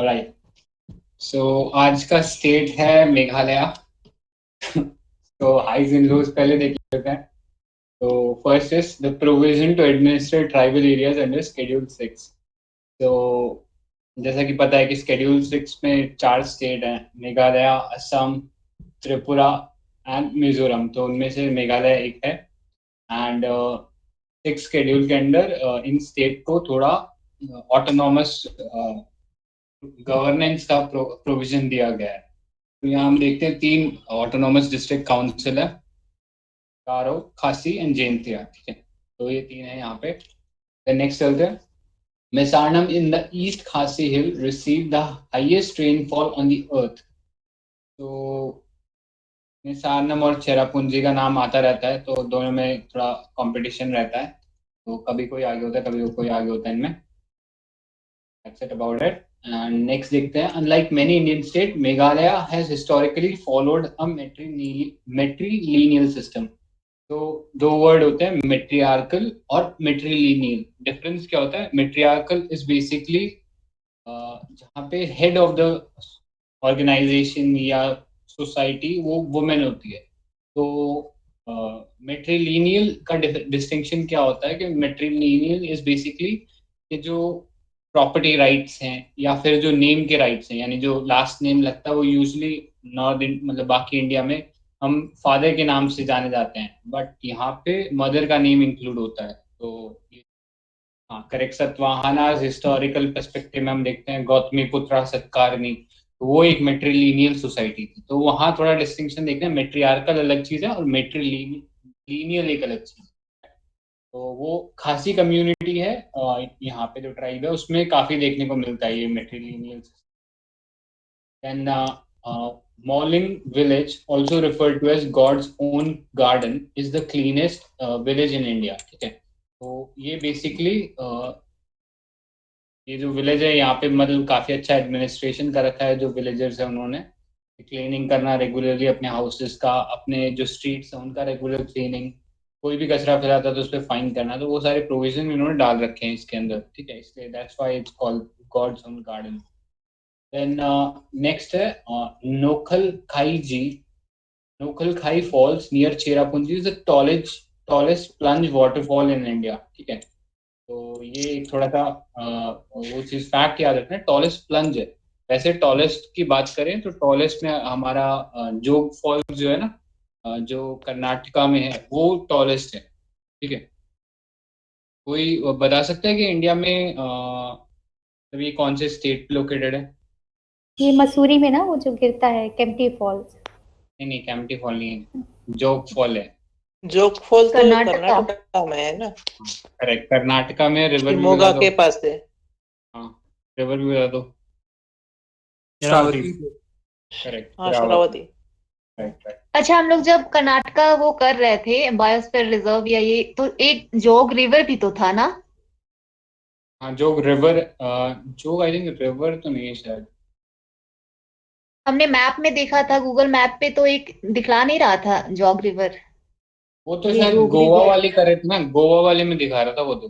Right. सो आज का state है मेघालय। तो हाइज एंड लोज पहले देख लेते हैं। तो first is the provision to administer tribal areas under schedule 6। तो जैसा कि पता है कि शेड्यूल 6 में 4 स्टेट हैं, मेघालय, असम, त्रिपुरा एंड मिजोरम। तो उनमें से मेघालय एक है। एंड 6 शेड्यूल के अंडर इन स्टेट को थोड़ा ऑटोनॉमस गवर्नेंस का प्रोविजन दिया गया है। तो यहाँ हम देखते हैं 3 ऑटोनॉमस डिस्ट्रिक्ट काउंसिल है, गारो, खासी एंड जैंतिया। ठीक है, तो ये 3 है यहाँ पे। नेक्स्ट चलते हैं। Mesanam in the East Khasi Hill received the highest rainfall on the earth. तो मेसानम और चेरापूंजी का नाम आता रहता है, तो दोनों में थोड़ा कंपटीशन रहता है। तो कभी कोई आगे होता है, कभी कोई आगे होता है इनमें। That's it about it. And next देखते हैं। Unlike many Indian states, Meghalaya has historically followed a matrilineal system. तो 2 वर्ड होते हैं, मेट्रियार्कल और मेट्रीलिनियल। डिफरेंस क्या होता है? मेट्रियार्कल इज बेसिकली जहाँ पे हेड ऑफ द ऑर्गेनाइजेशन या सोसाइटी वो वुमेन होती है। तो मेट्रीलिनियल का डिस्टिंक्शन क्या होता है कि मेट्रीलिनियल इज बेसिकली कि जो प्रॉपर्टी राइट्स हैं या फिर जो नेम के राइट्स हैं, यानी जो लास्ट नेम लगता है वो यूजली नॉर्थ, मतलब बाकी इंडिया में हम फादर के नाम से जाने जाते हैं, बट यहाँ पे मदर का नेम इंक्लूड होता है। तो हाँ, करेक्ट। सतवाहना हिस्टोरिकल पर्सपेक्टिव में हम देखते हैं गौतमी पुत्रा सत्कारनी, तो वो एक मेट्रीलिनियल सोसाइटी थी। तो वहाँ थोड़ा डिस्टिंक्शन देखते हैं, मेट्रियार्कल अलग चीज है और मेट्रीलिनियल एक अलग चीज है। तो वो खासी कम्युनिटी है, यहाँ पे जो ट्राइब है उसमें काफी देखने को मिलता है ये matrilineal. Then Mauling village, also referred to as God's own garden, is the cleanest village in India. ठीक है, तो ये बेसिकली ये जो विलेज है यहाँ पे मतलब काफी अच्छा एडमिनिस्ट्रेशन कर रखा है। जो विलेजर्स है उन्होंने क्लीनिंग करना रेगुलरली, अपने हाउसेस का, अपने जो स्ट्रीट्स हैं उनका रेगुलर क्लीनिंग, कोई भी कचरा फैलाता है तो उस पर फाइन करना, तो वो सारे प्रोविजन इन्होंने डाल रखे हैं इसके अंदर। ठीक है, इसलिए that's why it's called god's own garden. Then next है Nohkalikai ji. Nohkalikai falls near Cherrapunji is the tallest plunge waterfall in India. ठीक है, तो ये एक थोड़ा सा वो चीज फैक्ट याद रखना है, टॉलेस्ट प्लंज है। वैसे टॉलेस्ट की बात करें तो टॉलेस्ट में हमारा जोग फॉल्स जो है ना, जो कर्नाटका में है, वो टॉलेस्ट है। ठीक है, कोई बता सकता है कि इंडिया में ये कौन से स्टेट पे लोकेटेड है? ये मसूरी में ना वो जो गिरता है केम्प्टी फॉल्स। नहीं नहीं, कैंपटी फॉल नहीं है, जोग फॉल है। जोग फॉल तो कर्नाटका। कर्नाटका में है ना, करेक्ट, कर्नाटका में। रिवर भी बता शिमोगा दो। के पास है। हाँ, रिवर भी बता दो। शरावती। करेक्ट, हाँ, शरावती। शरावती। Right right. अच्छा, हम लोग जब कर्नाटका वो कर रहे थे बायोस्फीयर रिजर्व या ये, तो एक जोग रिवर भी तो था ना? हाँ, जोग रिवर। जोग आई थिंक रिवर तो नहीं है शायद। हमने मैप में देखा था, गूगल मैप पे तो एक दिखला नहीं रहा था जोग रिवर। वो तो ये शायद जोग गोवा रिवर। वाली करे थे ना, गोवा वाले में दिखा रहा था वो तो।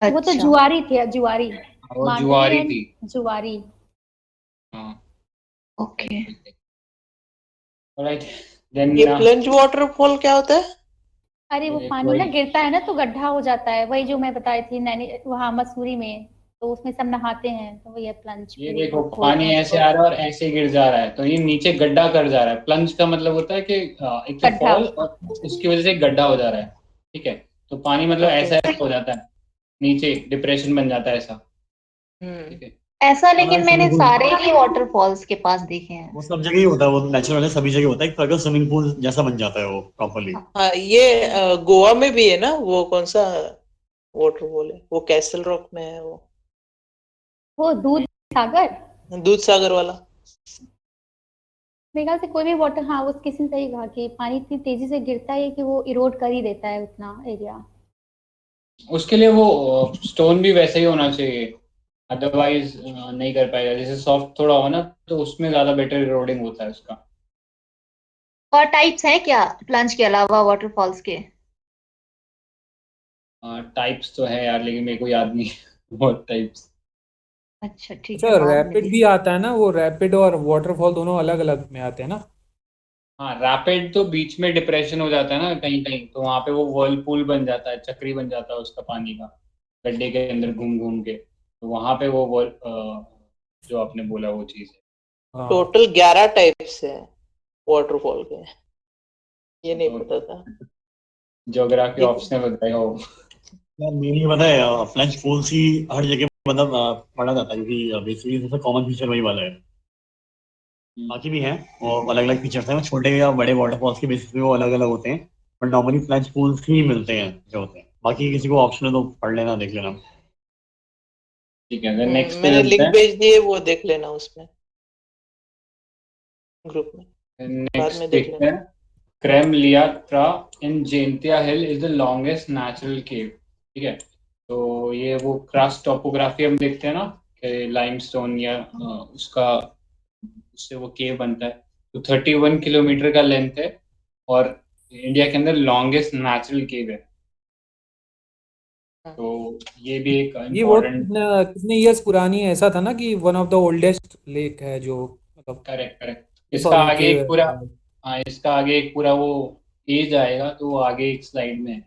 वो तो अच्छा। जुआरी थी, जुआरी। वो मांडवी जुआरी एंड थी। जुआरी। हाँ। ओके। राइट। देन ये प्लंज वाटरफॉल क्या होता है? अरे वो पानी ना वही। गिरता है ना तो गड्ढा हो जाता है, वही जो मैं बताई थी नैनी वहाँ मसूरी में। तो उसमें सब नहाते हैं, तो वही है प्लंज ये पूल देखो, बोलते पानी हैं ऐसे उसको। आ रहा है और ऐसे गिर जा रहा है, तो ये नीचे गड्ढा कर जा रहा है। प्लंज का मतलब होता है कि एक तो गड्ढा। फॉल और उसकी वजह से गड्ढा हो जा रहा है। ठीक है, तो पानी मतलब ओके। ऐसा ऐसा हो जाता है, नीचे डिप्रेशन बन जाता है ऐसा। हम्म। ठीक है। ऐसा हाँ, लेकिन मैंने स्विमिंग पूल सारे ही वाटरफॉल्स के पास देखे हैं। वो सब जगह ही होता है, वो नेचुरल है, सभी जगह होता है, एक तरह का स्विमिंग पूल जैसा बन जाता है वो प्रॉपरली। हाँ, ये गोवा में भी है ना, वो कौन सा वाटरफॉल है, वो कैसल रॉक में है, वो वो दूध सागर। दूध सागर वाला। मेरे ख्याल से कोई भी वाटर, हाँ वो किसी ने सही कहा कि पानी इतनी तेजी से गिरता है कि वो इरोड कर ही देता है उतना एरिया। उसके लिए वो स्टोन भी वैसे ही होना चाहिए, अदरवाइज नहीं कर पाएगा। जैसे सॉफ्ट थोड़ा हो ना, तो उसमें ज्यादा बेटर इरोडिंग होता है उसका। और टाइप्स हैं क्या प्लंज के अलावा वाटरफॉल्स के? टाइप्स तो है यार, लेकिन मेरे को याद नहीं। बहुत टाइप्स। अच्छा ठीक अच्छा, है, बाद में रैपिड भी आता है ना, वो रैपिड और वाटरफॉल दोनों अलग अलग में आते हैं ना? हाँ, रैपिड तो बीच में डिप्रेशन हो जाता है ना कहीं कहीं, तो वहां पे वो वर्लपूल बन जाता है, चक्री बन जाता है उसका पानी का, गड्ढे के अंदर घूम घूम के, तो वहां पे वो जो आपने बोला वो चीज है। हाँ। टोटल 11 टाइप्स है वाटरफॉल के, ये नहीं तो पता था। ज्योग्राफी ठीक है। ऑप्शनल बताएगा वो। यार मेनली पता है फ्लैश फूल्स ही हर जगह मतलब पढ़ा जाता है, क्योंकि बेसिकली सबसे कॉमन फीचर वही वाला है। बाकी भी हैं और अलग अलग फीचर्स हैं, वो छोटे या बड़े वाटरफॉल्स के बेसिस पे वो अलग अलग होते हैं, बट नॉर्मली फ्लैश फूल्स ही मिलते हैं जो होते हैं। बाकी किसी को ऑप्शन है तो पढ़ लेना, देख लेना। ठीक है, नेक्स्ट पे मैंने चलते लिंक हैं। भेज दिए, वो देख लेना उसमें, ग्रुप में, बाद नेक्स्ट में देख देखते लेना। हैं। क्रेमलियात्रा इन जेंतिया हिल is the longest natural cave. ठीक है, तो ये वो क्रास्ट टोपोग्राफी हम देखते हैं ना, कि लाइमस्टोन या उसका, उससे वो केव बनता है। तो 31 किलोमीटर का लेंथ है, और इंडिया के अंदर लॉन्गेस्ट नेचुरल केव है। हाँ। तो ये भी एक ये वो इम्पोर्टेंट। कितने कितने ईयर्स पुरानी है, ऐसा था ना कि one of the oldest lake है जो, मतलब करेक्ट करेक्ट, इसका सॉरी आगे केव एक है। पूरा, हाँ इसका आगे एक पूरा वो एज आएगा, तो वो आगे एक स्लाइड में है।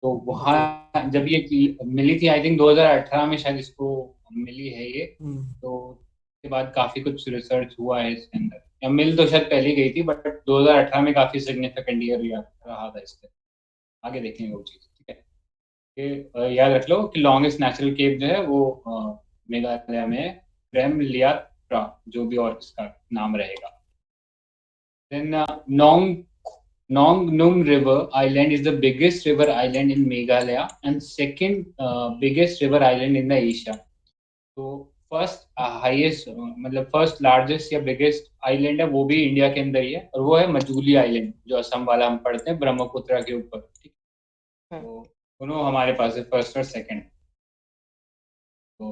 तो ओके। वहाँ जब ये मिली थी, आई थिंक 2018 में शायद इसको मिली है ये। हम्म। तो उसके बाद काफी कुछ रिसर्च हुआ है इसके अंदर, या मिल तो शायद पहले गई थी, बट 2018 में काफी सिग्निफिकेंट ईयर रहा था इसके। आगे देखेंगे वो चीज, ठीक है। ये याद रख लो कि लॉन्गेस्ट नेचुरल केव जो है वो मेघालय में है, क्रेमलियात्रा, जो भी और इसका नाम रहेगा। Then Nong Nung River Island is the biggest river island in Meghalaya and second biggest river island in the Asia. तो फर्स्ट हाईएस्ट मतलब फर्स्ट लार्जेस्ट या बिगेस्ट आइलैंड है, वो भी इंडिया के अंदर ही है, और वो है मजूली आइलैंड, जो असम वाला हम पढ़ते हैं ब्रह्मपुत्र के ऊपर। ठीक, हाँ। तो दोनों हमारे पास है, फर्स्ट और सेकंड। तो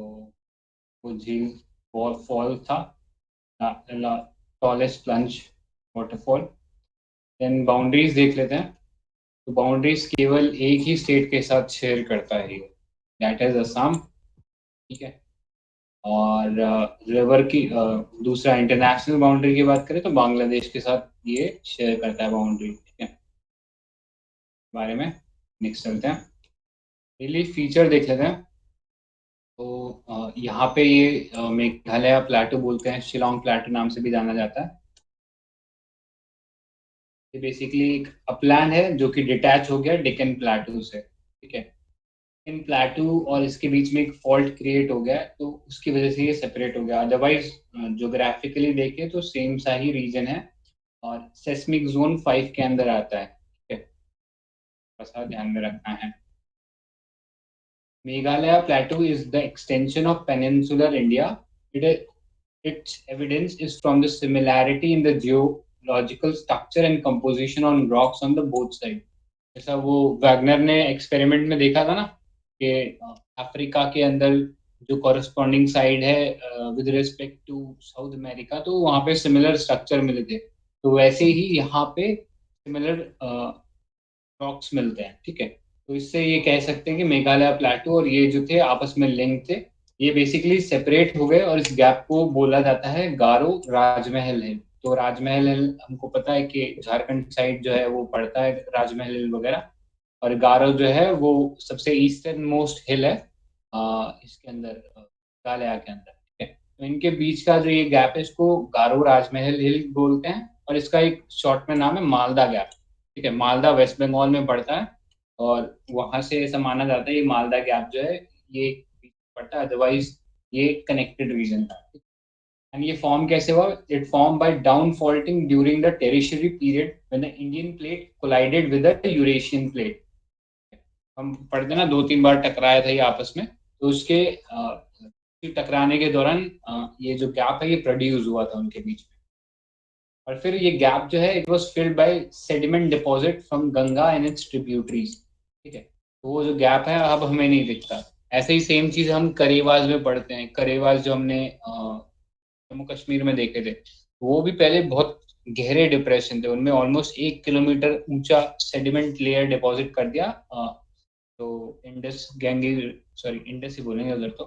वो झील फॉल था, tallest plunge waterfall. Then boundaries देख लेते हैं। तो बाउंड्रीज केवल एक ही स्टेट के साथ शेयर करता है ये, दैट इज असम। ठीक है, और रिवर की दूसरा इंटरनेशनल बाउंड्री की बात करें तो बांग्लादेश के साथ ये शेयर करता है बाउंड्री। ठीक है, बारे में नेक्स्ट चलते हैं, रिलीफ फीचर देख लेते हैं। तो यहाँ पे ये मेघालय प्लेटो बोलते हैं, शिलोंग प्लेटो नाम से भी जाना जाता है। ये बेसिकली एक अपलैंड है जो कि डिटैच हो गया डेक्कन प्लेटो से। ठीक है, इन प्लेटू और इसके बीच में एक फॉल्ट क्रिएट हो गया है, तो उसकी वजह से ये सेपरेट हो गया। अदरवाइज ज्योग्राफिकली देखें तो सेम सा ही रीजन है, और सेस्मिक जोन 5 के अंदर आता है। ठीक है, थोड़ा ध्यान में रखना है। Meghalaya प्लेटू is the extension of peninsular India. It its evidence is from the similarity in the geological structure and composition on rocks on the both side। जैसा वो वैगनर ने एक्सपेरिमेंट में देखा था ना, कि अफ्रीका के अंदर जो कॉरेस्पॉन्डिंग साइड है with respect to South America, तो वहाँ पे सिमिलर स्ट्रक्चर मिले थे, तो वैसे ही यहाँ पे सिमिलर रॉक्स मिलते हैं। ठीक है, तो इससे ये कह सकते हैं कि मेघालय प्लेटो और ये जो थे आपस में लिंक थे, ये बेसिकली सेपरेट हो गए, और इस गैप को बोला जाता है गारो राजमहल हिल। तो राजमहल हिल हमको पता है कि झारखंड साइड जो है वो पड़ता है राजमहल हिल वगैरह, और गारो जो है वो सबसे ईस्टर्न मोस्ट हिल है इसके अंदर, मेघालय के अंदर। ठीक है, तो इनके बीच का जो ये गैप है इसको गारो राजमहल हिल बोलते हैं, और इसका एक शॉर्ट में नाम है मालदा गैप। ठीक है, मालदा वेस्ट बंगाल में पड़ता है, और वहां से ऐसा माना जाता है ये मालदा गैप जो है ये पड़ता है, अदरवाइज ये कनेक्टेड रीजन था। एंड ये फॉर्म कैसे हुआ? It form by down faulting during the Tertiary period when the Indian plate collided with the Eurasian plate. हम पढ़ते ना 2-3 बार टकराया था ये आपस में, तो उसके टकराने के दौरान ये जो गैप है ये प्रोड्यूस हुआ था उनके बीच में। और फिर ये गैप जो है it was filled by sediment deposit from Ganga and it's tributaries. ठीक है, तो वो जो गैप है अब हमें नहीं दिखता। ऐसे ही सेम चीज हम करेवाज में पढ़ते हैं, करेवाज जो हमने जम्मू कश्मीर में देखे थे, वो भी पहले बहुत गहरे डिप्रेशन थे, उनमें ऑलमोस्ट 1 किलोमीटर ऊंचा सेडिमेंट लेयर डिपॉजिट कर दिया। तो इंडस गैंगी, सॉरी इंडस ही बोलेंगे उधर तो,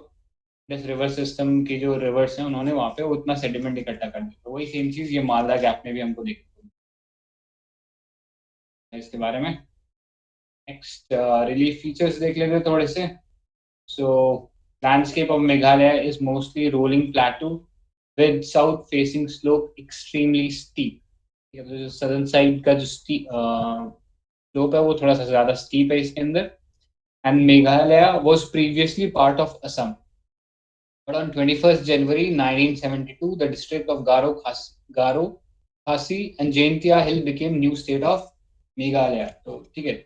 रिवर सिस्टम की जो रिवर्स हैं उन्होंने वहाँ पे उतना सेडिमेंट इकट्ठा कर दिया। तो वही सेम चीज़ ये मालदा गैप में भी हमको देखने को मिला। इसके बारे में नेक्स्ट रिलीफ फीचर्स देख लेते हैं थोड़े से। So landscape of Meghalaya is mostly rolling plateau with south facing slope extremely steep. तो जो सदर्न साइड का जो स्लोप है वो थोड़ा सा ज़्यादा स्टीप है इसके अंदर। And Meghalaya was previously part of Assam, but on 21st January 1972 the district of Garo, Khasi and Jaintia Hill became new state of Meghalaya। तो ठीक है,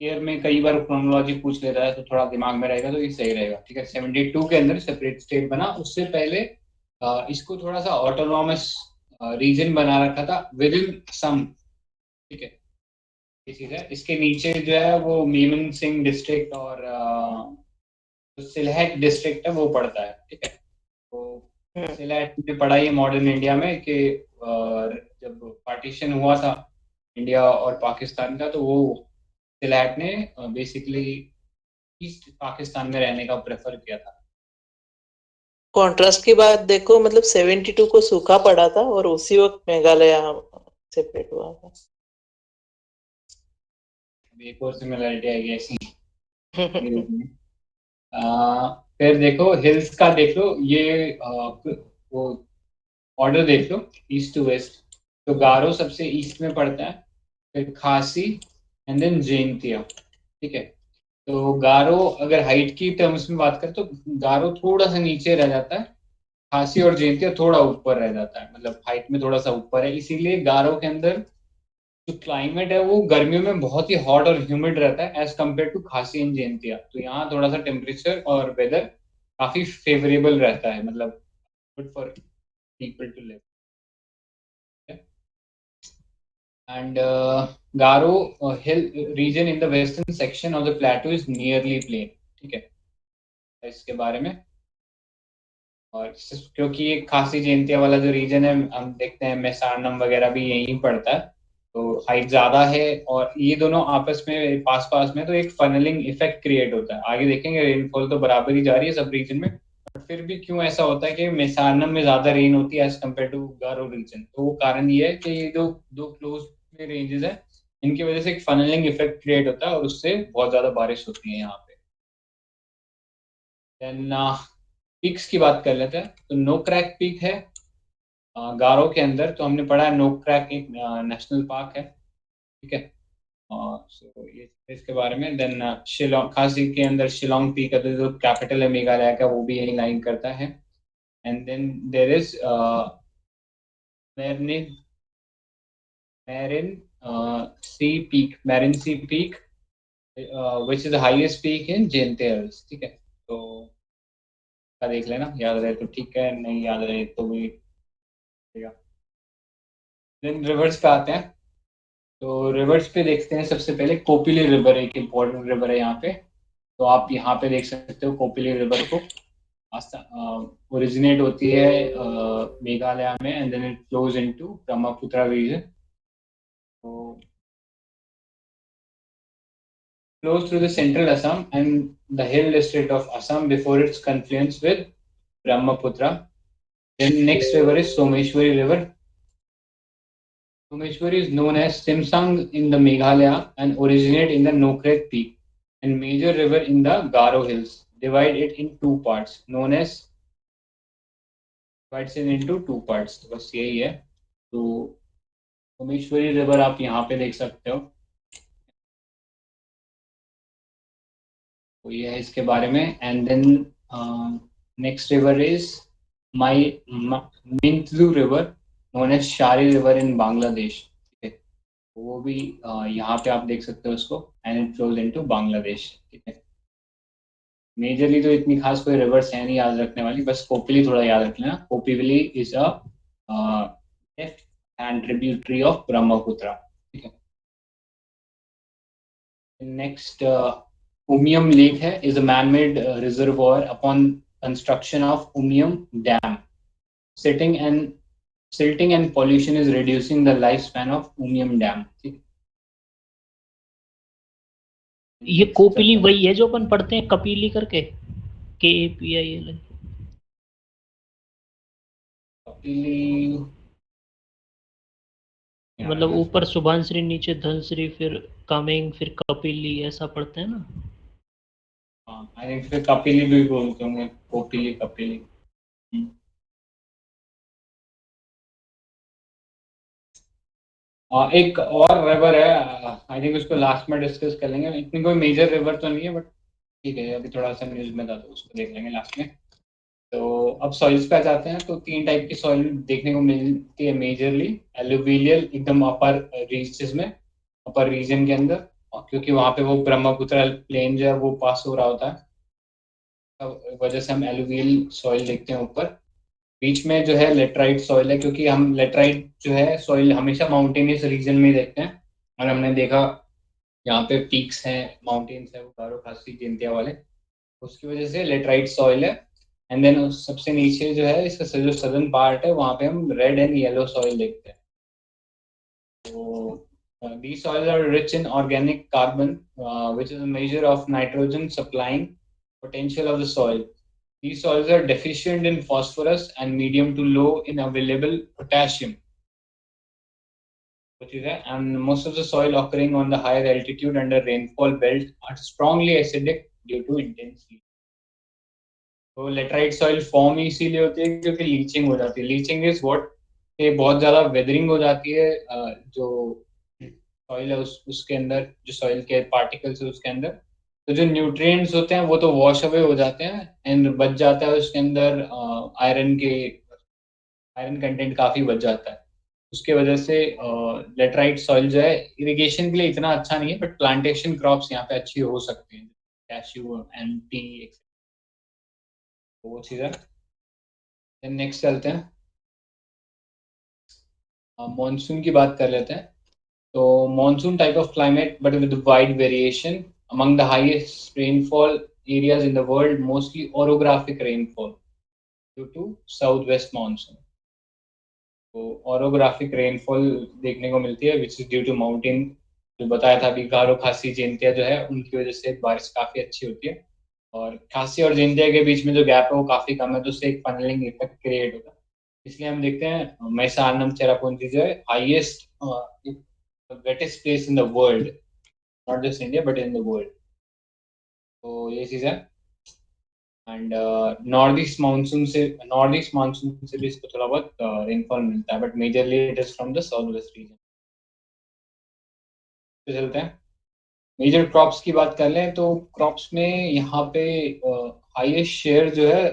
ईयर में कई बार क्रोनोलॉजी पूछ लेता है तो थोड़ा दिमाग में रहेगा तो ये सही रहेगा। ठीक है, 72 के अंदर सेपरेट स्टेट बना। उससे पहले इसको थोड़ा सा ऑटोनॉमस रीजन बना रखा था विद इन असम। ठीक है, ये चीज है। इसके नीचे जो है वो मीमन सिंह डिस्ट्रिक्ट और जो सिलहट डिस्ट्रिक्ट है वो पड़ता है। ठीक है, तो सिलहट में पढ़ा ये मॉडर्न इंडिया में कि जब पार्टीशन हुआ था इंडिया और पाकिस्तान का तो वो सिलहट ने बेसिकली ईस्ट पाकिस्तान में रहने का प्रेफर किया था। कॉन्ट्रास्ट की बात देखो, मतलब 72 को सूखा पड़ा था और उसी वक्त मेघालय सेपरेट हुआ था। एक और सिमिलरिटी आएगी ऐसी। फिर देखो हिल्स का देख लो, ये वो ऑर्डर देख लो ईस्ट टू वेस्ट। तो गारो सबसे ईस्ट में पड़ता है, फिर खासी एंड देन जैंतिया। ठीक है, तो गारो अगर हाइट की टर्म्स में बात करें तो गारो थोड़ा सा नीचे रह जाता है, खासी और जैंतिया थोड़ा ऊपर रह जाता है, मतलब हाइट में थोड़ा सा ऊपर है। इसीलिए गारो के अंदर जो क्लाइमेट है वो गर्मियों में बहुत ही हॉट और ह्यूमिड रहता है एज कम्पेयर टू खासी एंड जैंतिया। तो यहाँ थोड़ा सा टेम्परेचर और वेदर काफी फेवरेबल रहता है, मतलब good for people to live. And Garo hill region in the western section of the plateau is nearly plain। ठीक है, इसके बारे में। और क्योंकि ये खासी जैंतिया वाला जो रीजन है हम देखते हैं मैसारनम वगैरह भी यहीं पड़ता है, तो हाइट ज्यादा है और ये दोनों आपस में पास पास में, तो एक फनलिंग इफेक्ट क्रिएट होता है। आगे देखेंगे रेनफॉल तो बराबर ही जा रही है सब रीजन में, बट फिर भी क्यों ऐसा होता है कि मैसारनम में ज्यादा रेन होती है as compare to Garo region. तो वो कारण ये है कि ये जो दो क्लोज में रेंजेस है इनकी वजह से एक फनलिंग इफेक्ट क्रिएट होता है और उससे बहुत ज्यादा बारिश होती है यहाँ पे। देन पीक्स की बात कर लेते हैं। तो नो क्रैक पीक है गारो के अंदर, तो हमने पढ़ा है नो क्रैक एक नेशनल पार्क है। ठीक है, सो ये इसके बारे में। देन शिलोंग, खासी के अंदर शिलोंग पीक है, तो जो कैपिटल है मेघालय का वो भी यही लाइन करता है। एंड देन देर इज मैरिन सी peak which is the highest peak in Jaintia hills. ठीक है, तो का देख लेना, याद रहे तो ठीक है, नहीं याद रहे तो भी। देन रिवर्स पे आते हैं। तो रिवर्स पे देखते हैं सबसे पहले कोपिली रिवर, एक इम्पोर्टेंट रिवर है यहाँ पे। तो आप यहाँ पे देख सकते हो कोपिली रिवर को, ओरिजिनेट होती है मेघालय में and then it flows into Brahmaputra region. तो flows through the central Assam and the hill district of Assam before its confluence with Brahmaputra. Then next river is Someshwari River. Someshwari is known as Simsang in the Meghalaya and originate in the Nokrek Peak and major river in the Garo Hills. Divide it in two parts known as divides it into two parts। तो बस यही है। तो Someshwari river आप यहाँ पे देख सकते हो, तो ये है इसके बारे में। And then next river is Myntdu river known as Shari river in Bangladesh. ठीक है, वो भी यहाँ पे आप देख सकते हो उसको, and it flows into Bangladesh. ठीक है, मेजरली तो इतनी खास कोई रिवर्स है नहीं याद रखने वाली, बस कोपिली थोड़ा याद रख लेना। Kopili is a left hand tributary of Brahmaputra. ठीक है, नेक्स्ट Umiam Lake है, is a man-made reservoir upon construction of Umiam Dam. Silting and pollution is reducing the lifespan of Umiam Dam. ये कोपिली वही है जो अपन पढ़ते हैं कपिली करके? KAPIL कपिली मतलब ऊपर शुभांश्री नीचे धनश्री फिर कामेंग फिर कपिली ऐसा पढ़ते हैं ना। आई थिंक फिर कपिली भी बोलते होंगे, कोपिली कपिली। एक और रिवर है, आई थिंक उसको लास्ट में डिस्कस कर लेंगे। इतनी कोई मेजर रिवर तो नहीं है, बट ठीक है, अभी थोड़ा सा न्यूज में था तो उसको देख लेंगे लास्ट में। तो अब सॉइल्स पे आ जाते हैं। तो 3 टाइप की सॉइल देखने को मिलती है मेजरली। एलुवियल एकदम अपर रीचेस में, अपर रीजन के अंदर, क्योंकि वहाँ पे वो ब्रह्मपुत्र प्लेन जो है वो पास हो रहा होता है, तो वजह से हम एलुवियल सॉइल देखते हैं ऊपर। बीच में जो है लेटराइट सॉइल है, क्योंकि हम लेटराइट जो है सॉइल हमेशा माउंटेनियस रीजन में ही देखते हैं। और हमने देखा यहाँ पे पीक्स हैं, माउंटेन्स है, वो गारो खासी जयंतिया वाले, उसकी वजह से लेटराइट सॉइल है। एंड देन सबसे नीचे जो है इसका जो सदर्न पार्ट है, वहाँ पे हम रेड एंड येलो सॉइल देखते हैं। तो these soils are rich in organic carbon, which is a measure of nitrogen supplying potential of the soil. These soils are deficient in phosphorus and medium to low in available potassium. And most of the soil occurring on the higher altitude under rainfall belt are strongly acidic due to intense heat. तो laterite soil form इसीलिए होती है क्योंकि leaching हो जाती है। Leaching is what, ये बहुत ज़्यादा वेदरिंग हो जाती है जो सॉइल है उसके अंदर, जो सॉइल के पार्टिकल्स है उसके अंदर, तो जो न्यूट्रिएंट्स होते हैं वो तो वॉश अवे हो जाते हैं, एंड बच जाता है उसके अंदर आयरन कंटेंट काफ़ी बच जाता है। उसके वजह से लेटराइट सॉइल जो है इरिगेशन के लिए इतना अच्छा नहीं है, बट प्लांटेशन क्रॉप्स यहाँ पे अच्छी हो सकती हैं, कैश्यू एंड टी, वो चीज़ है। नेक्स्ट चलते हैं, मॉनसून की बात कर लेते हैं। तो monsoon type of climate but with wide variation among the highest rainfall areas in the world, mostly orographic rainfall due to southwest monsoon. तो orographic rainfall देखने को मिलती है which is due to mountain, जो बताया था अभी, गारो खासी जयंतिया जो है उनकी वजह से बारिश काफ़ी अच्छी होती है, और खासी और जयंतिया के बीच में जो गैप है वो काफ़ी कम है, तो उससे एक फनलिंग इफेक्ट क्रिएट होता है। इसलिए हम देखते हैं मैसानम चेरापूंजी जो है highest wettest place in the world, not just India but in the world. तो ये चीज़ है। एंड नॉर्थ ईस्ट मानसून से भी इसको थोड़ा बहुत रेनफॉल मिलता है, but majorly it is from the south west region. तो चलते हैं मेजर क्रॉप्स की बात कर लें, तो क्रॉप्स में यहाँ पे हाईएस्ट शेयर जो है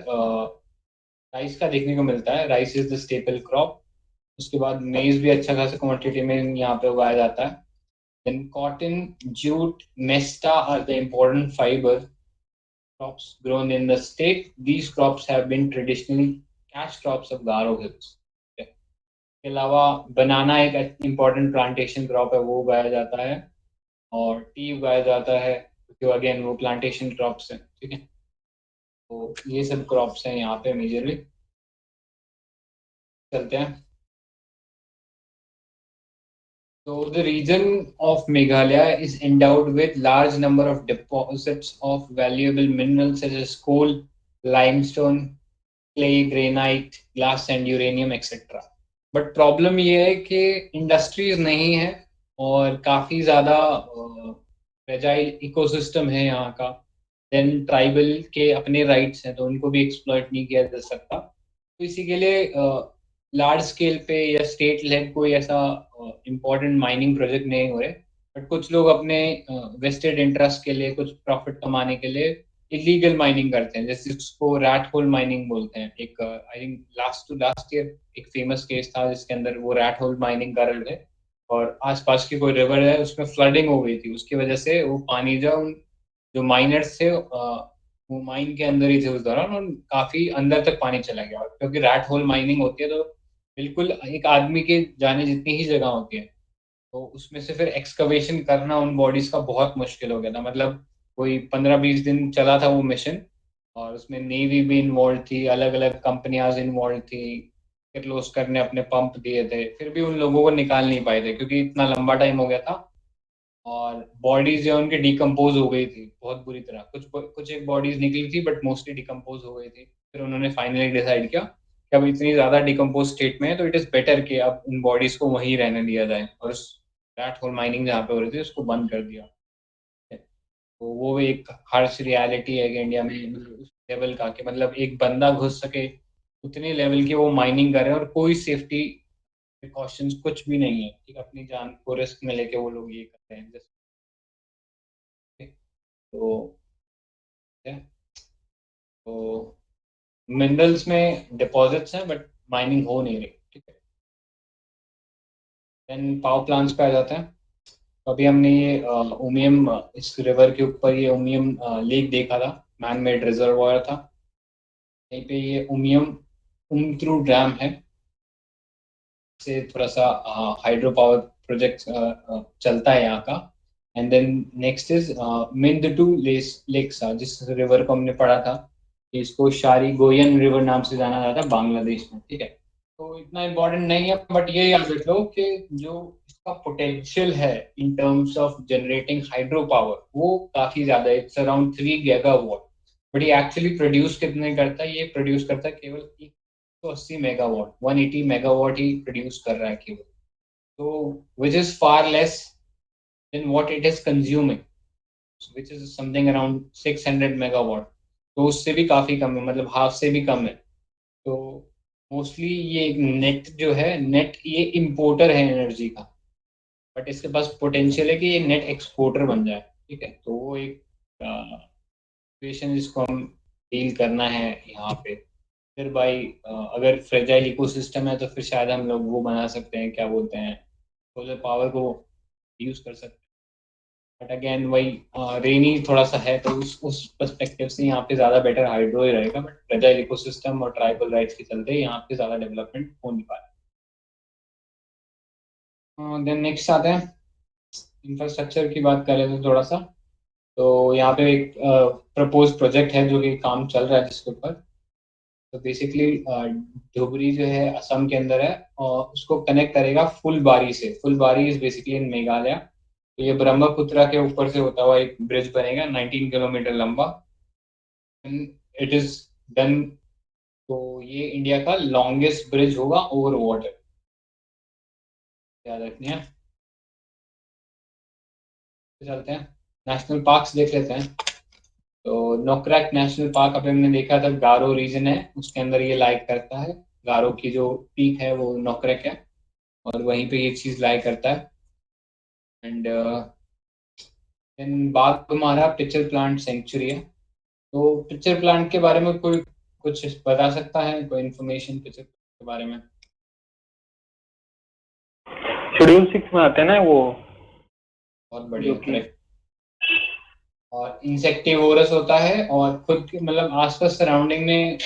राइस का देखने को मिलता है। Rice is the staple crop. उसके बाद मेज भी अच्छा खासा क्वांटिटी में यहाँ पे उगाया जाता है। Then cotton, jute, mesta are the important fibre crops grown in the state. These crops have been traditionally cash crops of Garo Hills. के अलावा बनाना एक इम्पोर्टेंट प्लांटेशन क्रॉप है, वो उगाया जाता है, और टी उगाया जाता है, जो अगेन वो प्लांटेशन क्रॉप्स हैं। ठीक है, तो ये सब क्रॉप्स हैं यहाँ पे मेजरली। चलते हैं। So the region of Meghalaya is endowed with large number of deposits of valuable minerals such as coal, limestone, clay, granite, glass and uranium etc. But problem ये है कि इंडस्ट्रीज नहीं है, और काफ़ी ज़्यादा फ्रेजाइल इकोसिस्टम है यहाँ का। देन ट्राइबल के अपने राइट्स हैं, तो उनको भी एक्सप्लॉइट नहीं किया जा सकता। तो इसी के लिए लार्ज स्केल पे या स्टेट लेवल कोई ऐसा इम्पोर्टेंट माइनिंग प्रोजेक्ट नहीं हो रहे, बट कुछ लोग अपने वेस्टेड इंटरेस्ट के लिए, कुछ प्रॉफिट कमाने के लिए इलीगल माइनिंग करते हैं, जैसे इसको रैट होल माइनिंग बोलते हैं। एक आई थिंक लास्ट ईयर एक फेमस केस था जिसके अंदर वो रैट होल माइनिंग कर रहे थे, और आसपास की कोई रिवर है उसमें फ्लडिंग हो गई थी, उसकी वजह से वो पानी जो माइनर्स थे वो माइन के अंदर ही थे उस दौरान, और काफी अंदर तक पानी चला गया। क्योंकि रैट होल माइनिंग होती है तो बिल्कुल एक आदमी के जाने जितनी ही जगह होती है, तो उसमें से फिर एक्सकवेशन करना उन बॉडीज का बहुत मुश्किल हो गया था। मतलब कोई 15-20 दिन चला था वो मिशन, और उसमें नेवी भी इन्वॉल्व थी, अलग अलग कंपनियां इन्वॉल्व थी, किर्लोस्कर ने अपने पंप दिए थे, फिर भी उन लोगों को निकाल नहीं पाए थे क्योंकि इतना लंबा टाइम हो गया था। और बॉडीज जो उनके डिकम्पोज हो गई थी बहुत बुरी तरह, कुछ एक बॉडीज निकली थी बट मोस्टली डिकम्पोज हो गई थी। फिर उन्होंने फाइनली डिसाइड किया कि अब इतनी ज़्यादा डिकम्पोज स्टेट में है तो इट इज़ बेटर कि अब उन बॉडीज को वहीं रहने दिया जाए, और उस दैट होल माइनिंग जहाँ पे हो रही थी उसको बंद कर दिया। तो वो एक हार्श रियलिटी है कि इंडिया में मतलब उस लेवल का कि मतलब एक बंदा घुस सके उतने लेवल की वो माइनिंग कर रहे हैं और कोई सेफ्टी प्रिकॉशंस कुछ भी नहीं है, ठीक, अपनी जान को रिस्क में लेके वो लोग ये कर रहे हैं जैसे। तो तो मिनरल्स में डिपॉजिट्स हैं बट माइनिंग हो नहीं रही, ठीक है। देन पावर प्लांट्स पे आ जाते हैं। तो अभी हमने ये उमियम, इस रिवर के ऊपर ये उमियम लेक देखा था, मैन मेड रिजर्वायर था। यहीं पे ये उमियम उमत्रू डैम है, से थोड़ा सा हाइड्रो पावर प्रोजेक्ट चलता है यहाँ का। And then next is Myntdu लेक्सा, जिस रिवर को हमने पढ़ा था कि इसको शारी गोयन रिवर नाम से जाना जाता है बांग्लादेश में, ठीक है। तो इतना इम्पोर्टेंट नहीं है बट ये याद रख लो कि जो इसका पोटेंशियल है in terms of generating hydro power वो काफी ज्यादा है, इट्स अराउंड 3 गीगावाट। बट ये एक्चुअली प्रोड्यूस कितने करता है, ये प्रोड्यूस करता है केवल 180 मेगावाट, 180 मेगावाट ही प्रोड्यूस कर रहा है केवल। तो which is far less than what it is consuming, which is something around 600 megawatt. तो उससे भी काफी कम है, मतलब हाफ से भी कम है। तो मोस्टली ये नेट जो है, नेट ये इम्पोर्टर है एनर्जी का, बट इसके पास पोटेंशियल है कि ये नेट एक्सपोर्टर बन जाए, ठीक है। तो वो एक सिचुएशन जिसको हम डील करना है यहाँ पे। फिर भाई अगर फ्रेजाइल इकोसिस्टम है तो फिर शायद हम लोग वो बना सकते हैं, क्या बोलते हैं, सोलर पावर को यूज कर सकते हैं। बट अगेन वही रेनी थोड़ा सा है तो उस पर्सपेक्टिव से यहाँ पे ज़्यादा बेटर हाइड्रो ही रहेगा, बट फ्रेजाइल इकोसिस्टम और ट्राइबल राइट्स के चलते यहाँ पे ज़्यादा डेवलपमेंट हो नहीं पा रहा। देन नेक्स्ट आते हैं इंफ्रास्ट्रक्चर की बात करें तो थोड़ा सा, तो यहाँ पे एक प्रपोज प्रोजेक्ट है जो कि काम चल रहा है जिसके ऊपर। तो बेसिकली धुबरी जो है असम के अंदर है और उसको कनेक्ट करेगा फुलबारी से। फुलबारी इज बेसिकली इन मेघालय। तो ये ब्रह्मपुत्रा के ऊपर से होता हुआ एक ब्रिज बनेगा 19 किलोमीटर लंबा। It is done. तो ये इंडिया का लॉन्गेस्ट ब्रिज होगा ओवर वाटर, याद रखनी है। चलते हैं नेशनल पार्क्स देख लेते हैं। तो नोकरेक नेशनल पार्क अभी हमने देखा था, गारो रीजन है उसके अंदर ये लाइक करता है। गारो की जो पीक है वो नोकरेक है और वहीं पे ये चीज लाई करता है। And Baghmara pitcher plant sanctuary है। तो पिक्चर प्लांट के बारे में कोई कुछ बता सकता है, कोई इन्फॉर्मेशन पिक्चर के बारे में? शेड्यूल 6 में आते हैं ना वो, बहुत बढ़िया, जो कि करेक्ट। और इंसेक्टिवोरस होता है और खुद के मतलब आसपास सराउंडिंग में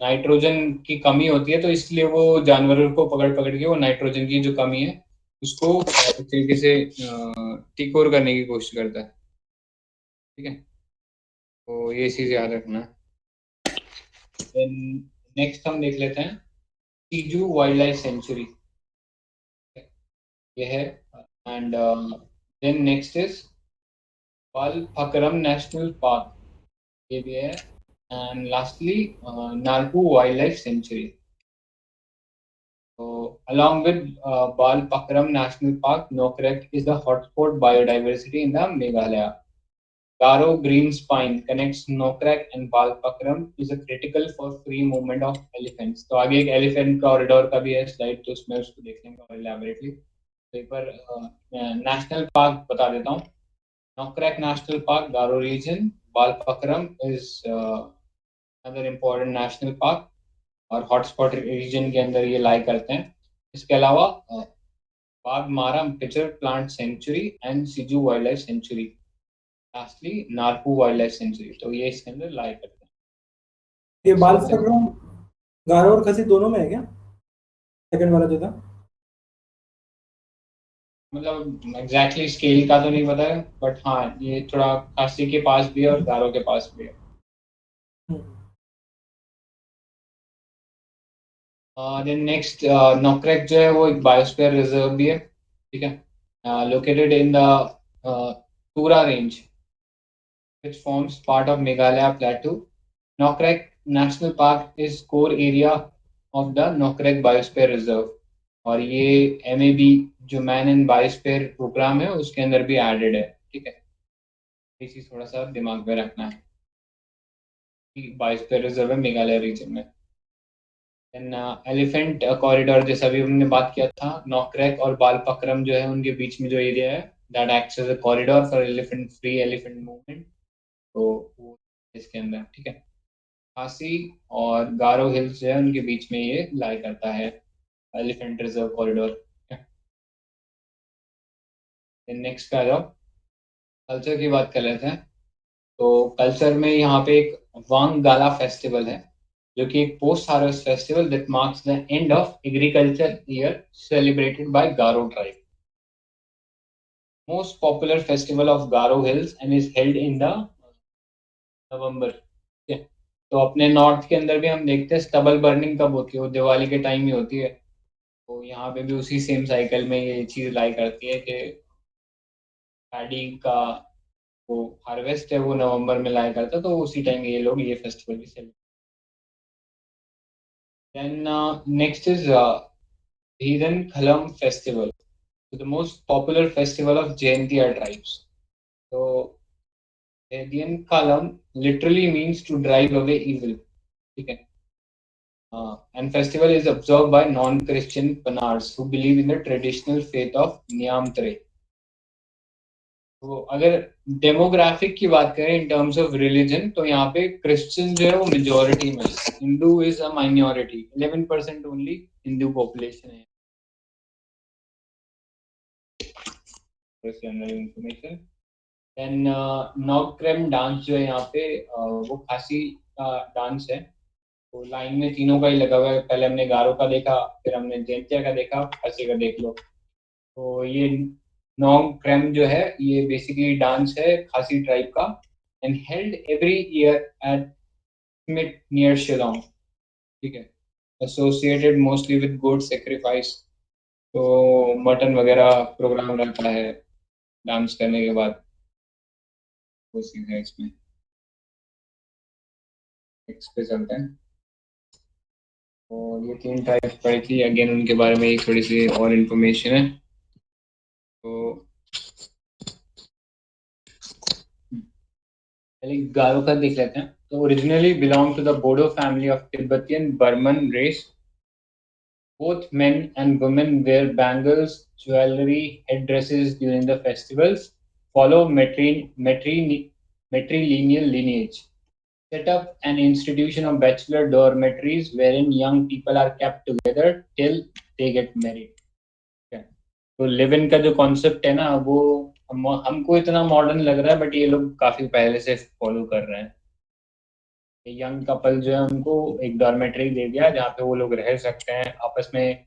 नाइट्रोजन की कमी होती है, तो इसलिए वो जानवरों को पकड़ पकड़ के वो नाइट्रोजन की जो कमी है उसको एक तरीके से टिकोर करने की कोशिश करता है, ठीक है। तो ये चीज याद रखना है। देन नेक्स्ट हम देख लेते हैं सीजू वाइल्ड लाइफ सेंचुरी, ये है। And then next is Balphakram national park, ये भी है। And lastly Narku wild life sanctuary. So, along with Balpakram National Park, Nokrek is the hotspot biodiversity in the Meghalaya. Garo Green Spine connects Nokrek and Balpakram is a critical for free movement of elephants. तो आगे एक elephant corridor का भी है slide, तो उसमें उसको देख लेंगे और elaborately। तो एक बार national park बता देता हूँ। Nokrek National Park, Garo region. Balpakram is another important national park और हॉटस्पॉट रीजन के अंदर ये लाई करते हैं। इसके अलावा Baghmara pitcher plant sanctuary and Siju wild life sanctuary, lastly Narku wild life sanctuary, तो ये इसके अंदर लाई करते हैं। ये बालफक्रम गारो और खसी दोनों में है क्या, सेकंड वाला जो था? मतलब एग्जैक्टली स्केल का तो नहीं पता है बट हाँ ये थोड़ा खासी के पास भी है और गारो के पास भी है। देन नेक्स्ट नोक्रेक जो है वो एक बायोस्फीयर रिजर्व भी है, ठीक है। Located in the Tura Range, which forms part of Meghalaya Plateau. Nokrek National Park is core area of the Nokrek Biosphere Reserve. और ये MAB जो मैन इन बायोस्फीयर प्रोग्राम है उसके अंदर भी एडेड है, ठीक है। ये चीज थोड़ा सा दिमाग में रखना है कि बायोस्फीयर रिजर्व है मेघालय रीजन में। एलिफेंट कॉरिडोर जैसा भी हमने बात किया था, नॉकरेक और बालपक्रम जो है उनके बीच में जो एरिया है that acts as a corridor for elephant free elephant movement, तो वो इसके अंदर, ठीक है। खासी और गारो हिल्स जो है उनके बीच में ये लाई करता है एलिफेंट रिजर्व कॉरिडोर। नेक्स्ट पे आ जाओ, कल्चर की बात कर लेते हैं। तो कल्चर में यहाँ पे एक वांग गाला फेस्टिवल है जो कि एक post harvest festival that marks the end of agriculture year celebrated by Garo tribe. Most popular festival of Garo hills and is held in the नवंबर। तो अपने नॉर्थ के अंदर भी हम देखते हैं स्टबल बर्निंग कब होती है, वो दिवाली के टाइम ही होती है। तो यहाँ पे भी उसी सेम साइकिल में ये चीज लाई करती है कि पैडी का वो हार्वेस्ट है वो नवंबर में लाया करता है, तो उसी टाइम ये लोग ये फेस्टिवल भी celebrate. Then next is Heathen Khalam festival, so the most popular festival of Jaintia tribes. So Heathen Khalam literally means to drive away evil, ठीक है। And festival is observed by non-Christian Panars who believe in the traditional faith of Nyamtre. तो अगर demographic की बात करें in terms of religion, तो यहाँ पे क्रिश्चियन जो है वो मेजोरिटी में, Hindu is a minority, 11% only Hindu population है। इंफॉर्मेशन। देन नॉकक्रेम डांस जो है यहाँ पे वो खासी का डांस है। तो लाइन में तीनों का ही लगा हुआ है, पहले हमने गारो का देखा, फिर हमने जैंतिया का देखा, खासी का देख लो। तो ये नॉन्ग क्रैम जो है ये बेसिकली डांस है खासी ट्राइब का and held every year at Smit near Shillong, ठीक है। Associated mostly with goat sacrifice, तो मटन वगैरह प्रोग्राम रहता है डांस करने के बाद, वो चीज़ है इसमें। नेक्स्ट पे चलते हैं। और ये 3 ट्राइब्स पड़ी थी, अगेन उनके बारे में एक थोड़ी सी और इन्फॉर्मेशन है। तो पहले गारो का देख लेते हैं। तो originally belong to the Bodo family of Tibetan Burman race. Both men and women wear bangles, jewelry, headdresses during the festivals, follow matrilineal lineage. Set up an institution of bachelor dormitories wherein young people are kept together till they get married. तो live in का जो concept है ना वो हमको इतना modern लग रहा है, बट ये लोग काफी पहले से फॉलो कर रहे हैं। यंग कपल जो है उनको एक डॉर्मेटरी दे दिया जहाँ पे वो लोग रह सकते हैं आपस में,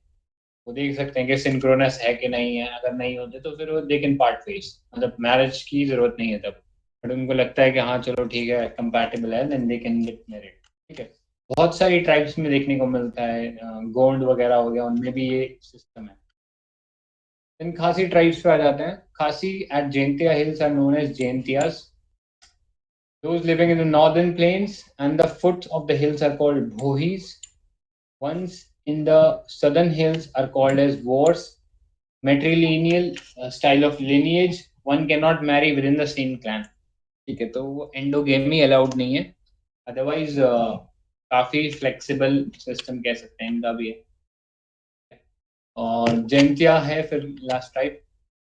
वो देख सकते हैं कि सिंक्रोनस है कि नहीं है। अगर नहीं होते तो फिर वो दे कैन पार्ट वेज, मतलब मैरिज की जरूरत नहीं है तब, बट उनको लगता है कि हाँ चलो ठीक है कंपैटिबल है, then they can get married, ठीक है। बहुत सारी ट्राइब्स में देखने को मिलता है, गोंड वगैरह हो गया उनमें भी ये सिस्टम है। इन खासी ट्राइब्स पे आ जाते हैं। Khasi at Jaintia hills are known as Jaintias. Those living in the northern plains and the foot of the hills are called Bhohis. Ones in the southern hills are called as Wars. Matrilineal style of lineage. One cannot marry within the same clan. ठीक है, तो वो endogamy allowed नहीं है, otherwise काफी flexible system कह सकते हैं इनका भी है। और जैंतिया है फिर last type.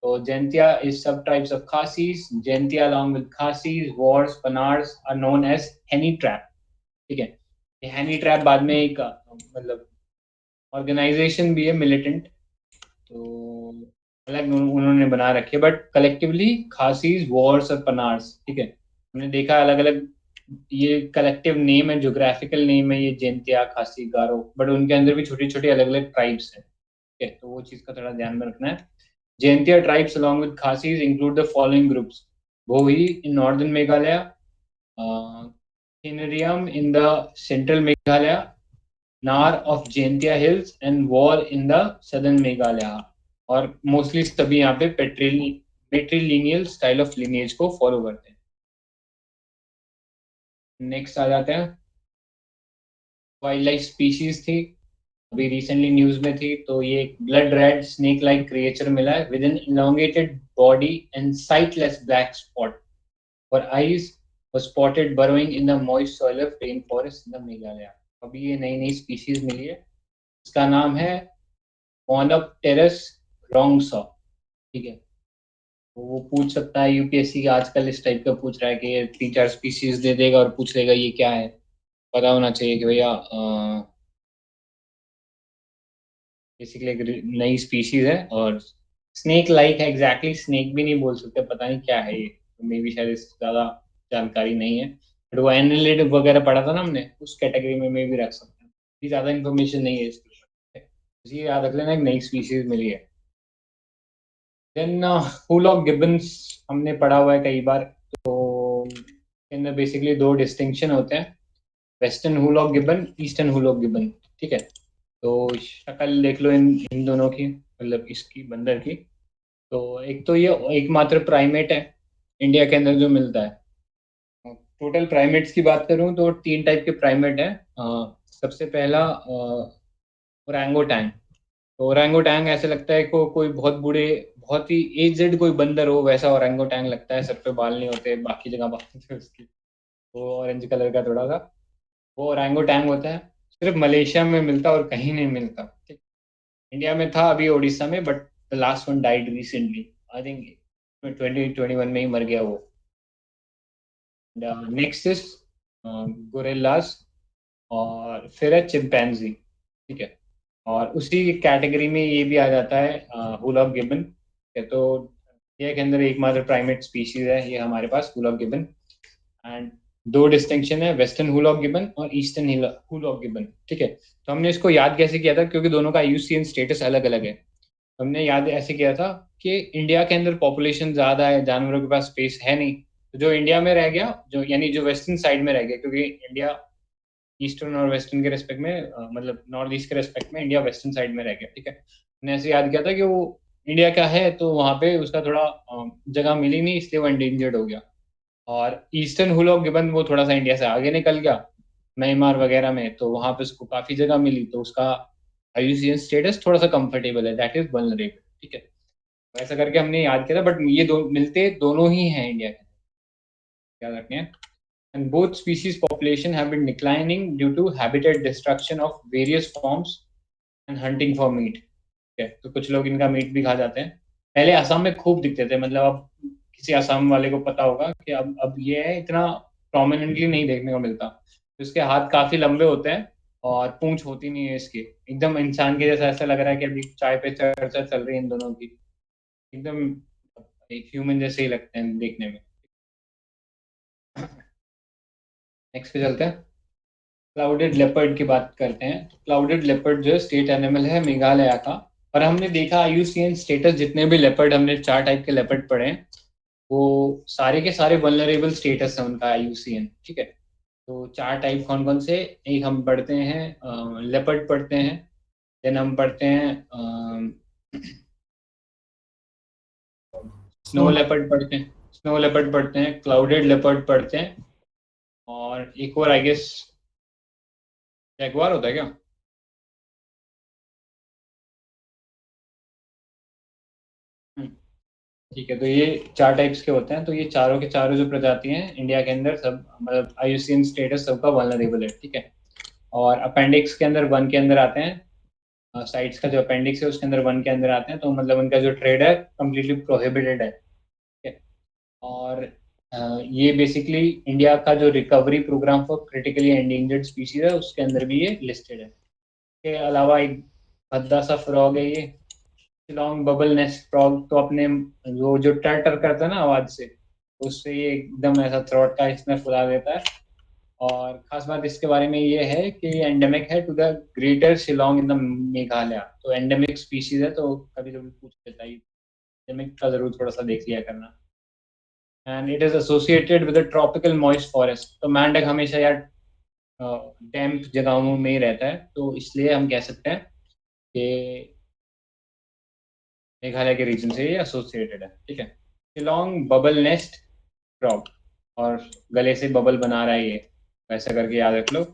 So Jaintia is subtypes of Khasis. Jaintia along with Khasis, Wars, Panars are known as Henny Trap. ठीक है, ये Henny Trap बाद में एक मतलब ऑर्गेनाइजेशन भी है मिलिटेंट, तो अलग उन्होंने बना रखे, बट कलेक्टिवली खासीज, वॉर्स और पनार्स, ठीक है। हमने देखा अलग अलग ये कलेक्टिव नेम है, जोग्राफिकल नेम है ये जैंतिया, खासी, गारो, बट उनके अंदर भी छोटी छोटी अलग अलग ट्राइब्स हैं, ठीक है। तो वो चीज़ का थोड़ा ध्यान में रखना है। Jaintia tribes along with Khasis include the following groups: Bhohi in northern Meghalaya, Kineriam in the central Meghalaya, Nar of Jaintia Hills, and War in the southern Meghalaya. और मोस्टली सभी यहाँ पे मेट्रीलिनियल स्टाइल ऑफ लिनिएज को follow करते हैं। Next आ जाते हैं, wild life species थी, अभी रिसेंटली न्यूज में थी, तो ये blood red snake like creature मिला है with an elongated body and sightless black spot और eyes was spotted burrowing in the moist soil of rainforest in the Meghalaya। अभी ये नई नई स्पीशीज मिली है, इसका नाम है मोनोप्टेरस रोंगसॉ, ठीक है। तो वो पूछ सकता है यूपीएससी का आजकल इस टाइप का पूछ रहा है कि ये 3-4 स्पीशीज दे देगा और पूछ लेगा ये क्या है, पता होना चाहिए कि भैया बेसिकली एक नई स्पीशीज है और स्नेक लाइक है, एग्जैक्टली स्नेक भी नहीं बोल सकते, पता नहीं क्या है ये, तो मे भी शायद इससे ज़्यादा जानकारी नहीं है, बट वो एनालिड वगैरह पढ़ा था ना हमने, उस कैटेगरी में भी रख सकते हैं, इतनी ज़्यादा इन्फॉर्मेशन नहीं है इसके ऊपर, इसलिए याद रख लेना एक नई स्पीशीज मिली है। देन हुलॉक गिब्बन्स हमने पढ़ा हुआ है कई बार, तो इसके अंदर बेसिकली 2 डिस्टिंक्शन होते हैं, western hoolock Gibbon, eastern hoolock Gibbon, ठीक है। तो शक्ल देख लो इन दोनों की, मतलब इसकी बंदर की, तो एक तो ये एकमात्र प्राइमेट है इंडिया के अंदर जो मिलता है। टोटल प्राइमेट्स की बात करूं तो 3 टाइप के प्राइमेट हैं। सबसे पहला ओरंगोटैंग, तो ओरंगोटैंग ऐसे लगता है को कोई बहुत बूढ़े, बहुत ही एजेड कोई बंदर हो वैसा ओरंगोटैंग लगता है, सर पे बाल नहीं होते, बाकी जगह बाल होते हैं उसकी, वो ऑरेंज कलर का थोड़ा सा, वो ओरंगोटैंग होता है, सिर्फ मलेशिया में मिलता और कहीं नहीं मिलता, ठीक। इंडिया में था अभी उड़ीसा में, but the last one died recently, I think 2021 में ही मर गया वो। नेक्स्ट इज गोरिल्लास और फिर है चिंपैंजी, ठीक है। और उसी कैटेगरी में ये भी आ जाता है हुलॉक गिब्बन, तो ये के अंदर एकमात्र प्राइमेट स्पीशीज है ये हमारे पास हुलॉक गिब्बन। एंड 2 डिस्टिंक्शन है, वेस्टर्न हुलॉक गिब्बन और ईस्टर्न हुलॉक गिब्बन, ठीक है। तो हमने इसको याद कैसे किया था, क्योंकि दोनों का IUCN स्टेटस अलग अलग है। हमने याद ऐसे किया था कि इंडिया के अंदर पॉपुलेशन ज़्यादा है, जानवरों के पास स्पेस है नहीं, तो जो इंडिया में रह गया, जो यानी जो वेस्टर्न साइड में रह गया, क्योंकि इंडिया ईस्टर्न और वेस्टर्न के रेस्पेक्ट में मतलब नॉर्थ ईस्ट के रेस्पेक्ट में इंडिया वेस्टर्न साइड में रह गया, ठीक है। हमने ऐसे याद किया था कि वो इंडिया का है तो वहाँ पे उसका थोड़ा जगह मिली नहीं, इसलिए वो एंडेंजर्ड हो गया। और ईस्टर्न हुलॉक गिब्बन वो थोड़ा सा इंडिया से आगे निकल गया म्यांमार वगैरह में, तो वहाँ पे उसको काफ़ी जगह मिली, तो उसका IUCN स्टेटस थोड़ा सा कंफर्टेबल है, दैट इज वल्नरेबल, ठीक है। वैसा करके हमने याद किया था, बट ये मिलते दोनों ही हैं इंडिया के, याद रखने हैं। And both species population have been declining due to habitat destruction of various forms and hunting for meat, ठीक है। तो कुछ लोग इनका मीट भी खा जाते हैं, पहले असम में खूब दिखते थे, मतलब अब किसी असम वाले को पता होगा कि अब ये है, इतना प्रोमिनेंटली नहीं देखने को मिलता। तो इसके हाथ काफ़ी लंबे होते हैं और पूंछ होती नहीं है इसकी, एकदम इंसान के जैसा, ऐसा लग रहा है कि अभी चाय पे चर्चा चल रही है इन दोनों की, एकदम एक ह्यूमन जैसे ही लगते हैं देखने में। नेक्स्ट पे चलते हैं, क्लाउडेड लेपर्ड की बात करते हैं। क्लाउडेड लेपर्ड जो स्टेट एनिमल है मेघालय का, और हमने देखा IUCN स्टेटस, जितने भी लेपर्ड हमने 4 टाइप के लेपर्ड पढ़े हैं, वो सारे के सारे वल्नरेबल स्टेटस है उनका IUCN, ठीक है। तो 4 टाइप कौन कौन से, एक हम पढ़ते हैं लेपर्ड पढ़ते हैं, देन हम पढ़ते हैं स्नो लेपर्ड पढ़ते हैं, क्लाउडेड लेपर्ड पढ़ते हैं, और एक और आई गेस जैगुआर होता है क्या, ठीक है। तो ये 4 टाइप्स के होते हैं, तो ये चारों के चारों जो प्रजाति हैं इंडिया के अंदर सब, मतलब IUCN स्टेटस सबका वल्नरेबल है, ठीक है। और अपेंडिक्स के अंदर 1 के अंदर आते हैं, साइट्स का जो अपेंडिक्स है उसके अंदर 1 के अंदर आते हैं, तो मतलब उनका जो ट्रेड है कम्प्लीटली प्रोहिबिटेड है, ठीक है। और ये बेसिकली इंडिया का जो recovery programme for critically endangered species है उसके अंदर भी ये लिस्टेड है। इसके अलावा एक भद्दा सा फ्रॉग है ये, शिलोंग बबल नेस्ट फ्रॉग, तो अपने जो टर टर करता है ना आवाज से, उससे ये एकदम ऐसा थ्रोट का इसमें फुला देता है। और खास बात इसके बारे में ये है कि ये एंडेमिक है to the greater Shillong in the Meghalaya, तो एंडेमिक स्पीशीज है, तो कभी कभी पूछ लेता है, एंडेमिक का जरूर थोड़ा सा देख लिया करना। And it is associated with tropical moist forest, तो मैंडक हमेशा यार डैम्प जगहों में ही रहता है, तो इसलिए हम कह सकते हैं कि मेघालय के रीजन से ये एसोसिएटेड है, ठीक है। शिलोंग बबल नेस्ट फ्रॉग, और गले से बबल बना रहा है ये, वैसा करके याद रख लो।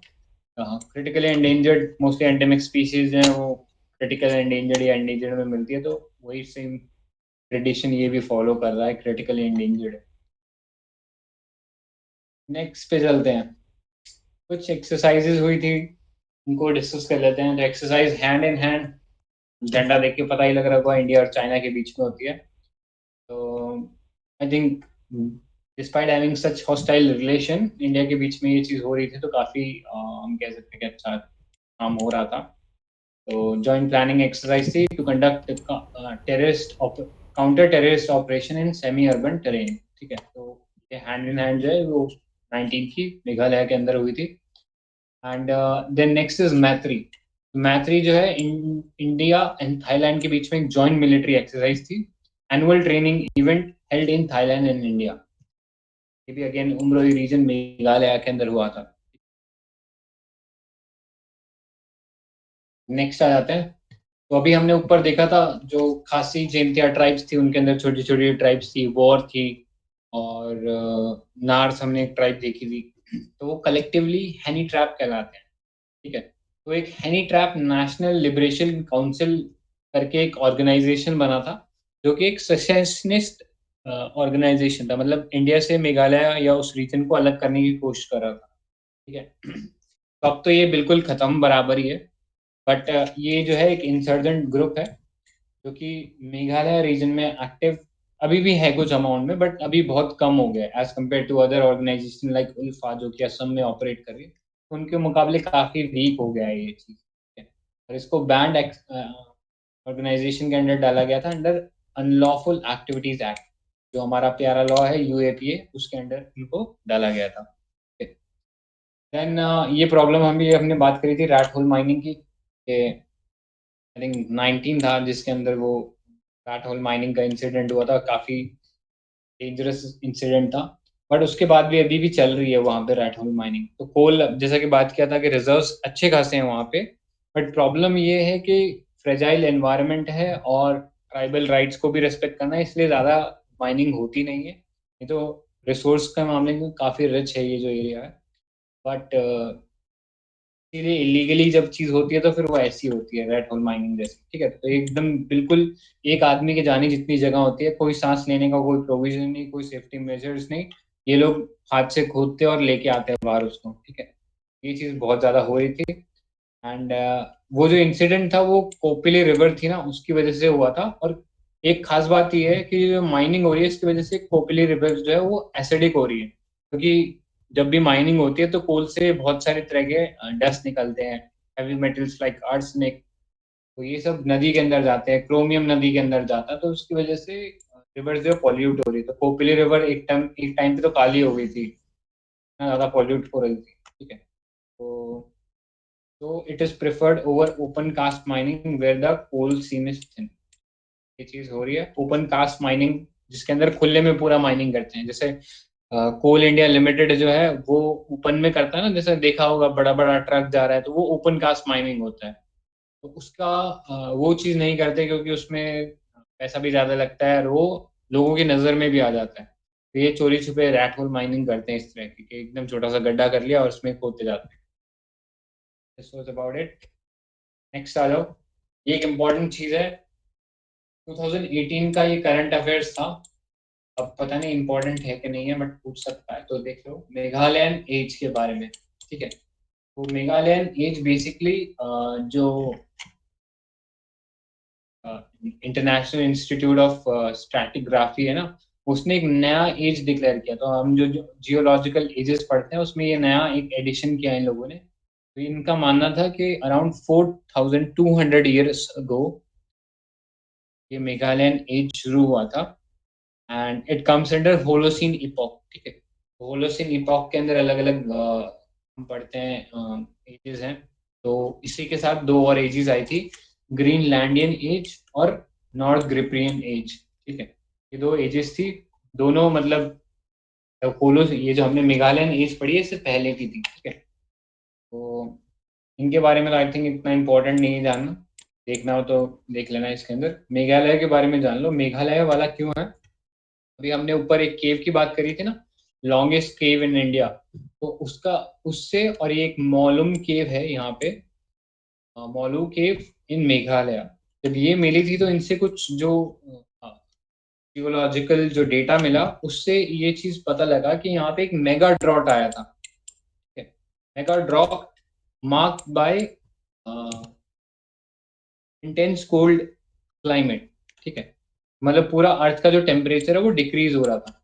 Critically endangered mostly endemic species हैं वो, क्रिटिकल एंडेंजर्ड या एंडेंजर्ड में मिलती है, तो वही सेम ट्रेडिशन ये भी फॉलो कर रहा है, क्रिटिकली एंडेंजर्ड। नेक्स्ट पे चलते हैं, कुछ एक्सरसाइजेज हुई थी उनको डिस्कस कर लेते हैं। तो एक्सरसाइज हैंड इन हैंड, झंडा देख के पता ही लग रहा होगा इंडिया और चाइना के बीच में होती है। तो I think despite having such hostile relation, India के बीच में ये चीज़ हो रही थी, तो काफ़ी हम कह सकते हैं कि अच्छा काम हो रहा था। तो जॉइंट प्लानिंग एक्सरसाइज थी to conduct counter terrorist operation in semi urban terrain, ठीक है। तो ये हैंड इन हैंड जो है वो 19 की मेघालय के अंदर हुई थी। एंड देन नेक्स्ट इज मैत्री। मैत्री जो है इंडिया एंड थाईलैंड के बीच में एक जॉइंट मिलिट्री एक्सरसाइज थी, annual training event held in Thailand and India. ये भी अगेन उमरोई रीजन मेघालय के अंदर हुआ था। नेक्स्ट आ जाते हैं। तो अभी हमने ऊपर देखा था जो खासी जैंतिया ट्राइब्स थी, उनके अंदर छोटी छोटी ट्राइब्स थी, वॉर थी, और नार्स हमने एक ट्राइब देखी थी। तो वो कलेक्टिवली हैनी ट्रैप कहलाते हैं, ठीक है। तो एक हैनी ट्रैप नेशनल लिबरेशन काउंसिल करके एक ऑर्गेनाइजेशन बना था, जो कि एक सेसेशनिस्ट ऑर्गेनाइजेशन था, मतलब इंडिया से मेघालय या उस रीजन को अलग करने की कोशिश कर रहा था, ठीक है। तो अब तो ये बिल्कुल खत्म बराबर ही है, बट ये जो है एक इंसर्जेंट ग्रुप है जो कि मेघालय रीजन में एक्टिव अभी भी है कुछ अमाउंट में, बट अभी बहुत कम हो गया as compare to other organisation like ULFA जो कि असम में ऑपरेट कर रही है। तो उनके मुकाबले काफ़ी वीक हो गया है ये चीज़, ठीक है। और इसको बैंड ऑर्गेनाइजेशन के अंडर डाला गया था, अंडर अनलॉफुल एक्टिविटीज एक्ट, जो हमारा प्यारा लॉ है यूएपीए, उसके अंडर इनको डाला गया था। देन ये प्रॉब्लम हमने बात करी थी रैट होल माइनिंग की, आई थिंक 19 था जिसके अंदर वो रैट होल माइनिंग का इंसिडेंट हुआ था, काफ़ी डेंजरस इंसिडेंट था। बट उसके बाद भी अभी भी चल रही है वहाँ पे रैट होल माइनिंग। तो कोल, जैसा कि बात किया था कि रिजर्व्स अच्छे खासे हैं वहाँ पे, बट प्रॉब्लम ये है कि फ्रेजाइल एनवायरनमेंट है और ट्राइबल राइट्स को भी रिस्पेक्ट करना है, इसलिए ज़्यादा माइनिंग होती नहीं है। ये तो रिसोर्स के मामले में काफ़ी रिच है ये जो एरिया है, बट इसीलिए इलीगली जब चीज़ होती है तो फिर वो ऐसी होती है रेड होल माइनिंग जैसी, ठीक है। तो एकदम बिल्कुल एक आदमी के जाने जितनी जगह होती है, कोई सांस लेने का कोई प्रोविजन नहीं, कोई सेफ्टी मेजर्स नहीं, ये लोग हाथ से खोदते और लेके आते हैं बाहर उसको, ठीक है। ये चीज़ बहुत ज़्यादा हो रही थी। एंड वो जो इंसिडेंट था वो कोपिली रिवर थी ना, उसकी वजह से हुआ था। और एक खास बात ये है कि जो माइनिंग हो रही है इसकी वजह से कोपिली रिवर जो है वो एसिडिक हो रही है, क्योंकि जब भी माइनिंग होती है तो कोल से बहुत सारे तरह के डस्ट निकलते हैं, हेवी मेटल्स लाइक आर्सेनिक, तो ये सब नदी के अंदर जाते हैं, क्रोमियम नदी के अंदर जाता है, तो उसकी वजह से रिवर जो है पॉल्यूट हो रही है। तो कोपिली रिवर एक टाइम पे तो काली हो गई थी, इतना ज़्यादा पॉल्यूट हो रही थी, ठीक है। तो it is preferred over open cast mining where the coal seam is thin. ये चीज हो रही है ओपन कास्ट माइनिंग, जिसके अंदर खुले में पूरा माइनिंग करते हैं। जैसे कोल इंडिया लिमिटेड जो है वो ओपन में करता है ना, जैसे देखा होगा बड़ा बड़ा ट्रक जा रहा है तो वो ओपन कास्ट माइनिंग होता है। तो उसका वो चीज नहीं करते क्योंकि उसमें पैसा भी ज्यादा लगता है और वो लोगों की नजर में भी आ जाता है। तो ये चोरी छुपे रैट होल माइनिंग करते हैं इस तरह की, कि एकदम छोटा सा गड्ढा कर लिया और उसमें खोदते जाते हैं। This was about it. Next आ जाओ, ये एक इम्पॉर्टेंट चीज है, 2018 का ये करंट अफेयर्स था। अब पता नहीं इम्पोर्टेंट है कि नहीं है, बट पूछ सकता है, तो देख लो मेघालयन एज के बारे में, ठीक है। तो मेघालयन एज बेसिकली जो इंटरनेशनल इंस्टीट्यूट ऑफ स्ट्रैटिग्राफी है ना, उसने एक नया एज डिक्लेयर किया। तो हम जो जियोलॉजिकल एजेस पढ़ते हैं उसमें ये नया एक एडिशन किया इन लोगों ने। तो इनका मानना था कि अराउंड 4200 ईयर्स अगो ये मेघालयन एज शुरू हुआ था, and it comes under Holocene epoch, ठीक है। होलोसीन इपॉक के अंदर अलग अलग हम पढ़ते हैं एजेस हैं। तो इसी के साथ दो और एजेस आई थी, ग्रीनलैंडियन एज और नॉर्थ ग्रिपियन एज, ठीक है। ये दो एजेस थी, दोनों मतलब होलो, ये जो हमने मेघालयन एज पढ़ी है इससे पहले की थी, ठीक है। तो इनके बारे में आई थिंक इतना इम्पोर्टेंट नहीं है जानना, देखना हो तो देख लेना। इसके अंदर मेघालय के बारे में जान लो, मेघालय वाला क्यों है अभी हमने ऊपर एक केव की बात करी थी ना, लॉन्गेस्ट केव इन इंडिया, तो उसका उससे, और ये एक मौलुम केव है यहाँ पे, मौलू केव इन मेघालय। जब ये मिली थी तो इनसे कुछ जो जियोलॉजिकल जो डेटा मिला उससे ये चीज पता लगा कि यहाँ पे एक मेगा ड्रॉट आया था। Mega drought marked by intense cold climate, ठीक है, मतलब पूरा अर्थ का जो टेम्परेचर है वो डिक्रीज हो रहा था,